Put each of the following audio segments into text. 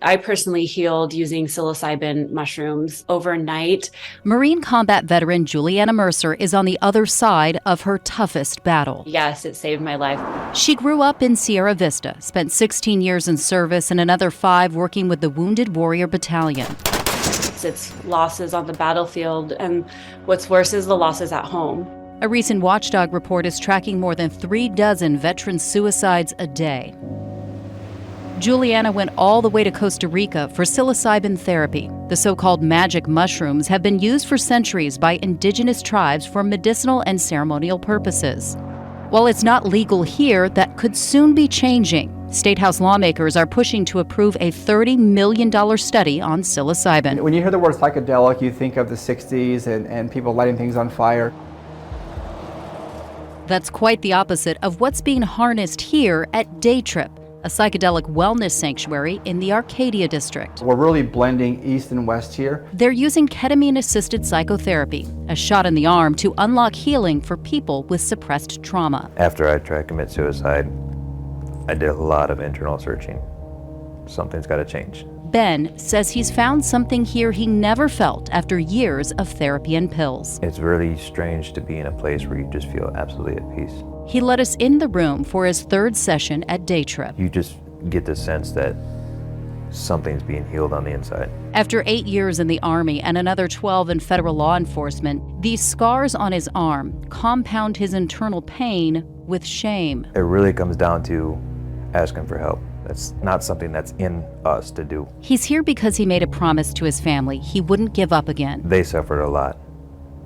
I personally healed using psilocybin mushrooms overnight. Marine combat veteran Juliana Mercer is on the other side of her toughest battle. Yes, it saved my life. She grew up in Sierra Vista, spent 16 years in service and another 5 working with the Wounded Warrior Battalion. It's losses on the battlefield, and what's worse is the losses at home. A recent Watchdog report is tracking more than 36 veteran suicides a day. Juliana went all the way to Costa Rica for psilocybin therapy. The so-called magic mushrooms have been used for centuries by indigenous tribes for medicinal and ceremonial purposes. While it's not legal here, that could soon be changing. State House lawmakers are pushing to approve a $30 million study on psilocybin. When you hear the word psychedelic, you think of the 60s and people lighting things on fire. That's quite the opposite of what's being harnessed here at Day Trip, a psychedelic wellness sanctuary in the Arcadia district. We're really blending East and West here. They're using ketamine-assisted psychotherapy, a shot in the arm to unlock healing for people with suppressed trauma. After I tried to commit suicide, I did a lot of internal searching. Something's got to change. Ben says he's found something here he never felt after years of therapy and pills. It's really strange to be in a place where you just feel absolutely at peace. He let us in the room for his 3rd session at Day Trip. You just get the sense that something's being healed on the inside. After 8 years in the Army and another 12 in federal law enforcement, these scars on his arm compound his internal pain with shame. It really comes down to asking for help. That's not something that's in us to do. He's here because he made a promise to his family he wouldn't give up again. They suffered a lot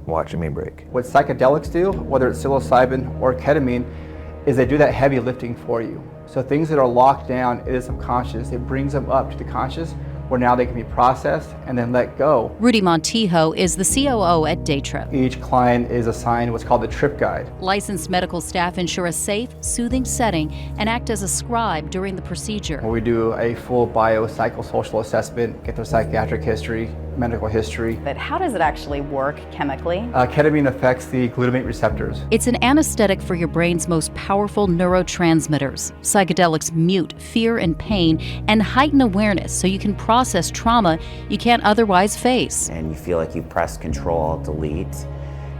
watching me break. What psychedelics do, whether it's psilocybin or ketamine, is they do that heavy lifting for you. So things that are locked down in the subconscious, it brings them up to the conscious, where now they can be processed and then let go. Rudy Montijo is the COO at Day Trip. Each client is assigned what's called the trip guide. Licensed medical staff ensure a safe, soothing setting and act as a scribe during the procedure. Where we do a full biopsychosocial assessment, get their psychiatric history, medical history. But how does it actually work chemically? Ketamine affects the glutamate receptors. It's an anesthetic for your brain's most powerful neurotransmitters. Psychedelics mute fear and pain and heighten awareness so you can process trauma you can't otherwise face. And you feel like you press Control, Delete,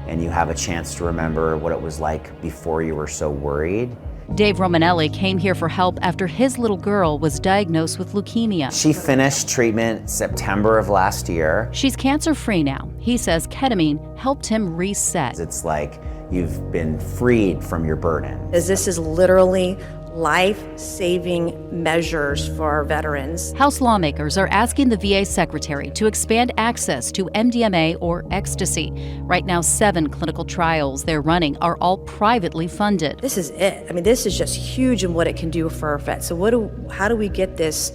and you have a chance to remember what it was like before you were so worried. Dave Romanelli came here for help after his little girl was diagnosed with leukemia. She finished treatment September of last year. She's cancer-free now. He says ketamine helped him reset. It's like you've been freed from your burden. As this is literally life-saving measures for our veterans. House lawmakers are asking the VA secretary to expand access to MDMA or ecstasy. Right now, 7 clinical trials they're running are all privately funded. This is it. I mean, this is just huge in what it can do for our vets. So how do we get this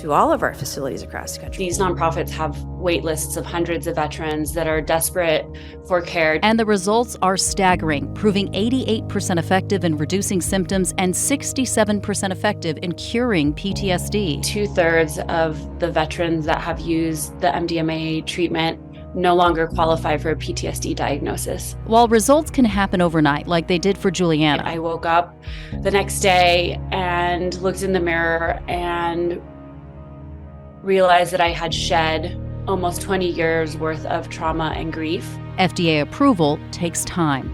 to all of our facilities across the country? These nonprofits have wait lists of hundreds of veterans that are desperate for care. And the results are staggering, proving 88% effective in reducing symptoms and 67% effective in curing PTSD. 2/3 of the veterans that have used the MDMA treatment no longer qualify for a PTSD diagnosis. While results can happen overnight, like they did for Juliana. I woke up the next day and looked in the mirror and realized that I had shed almost 20 years worth of trauma and grief. FDA approval takes time.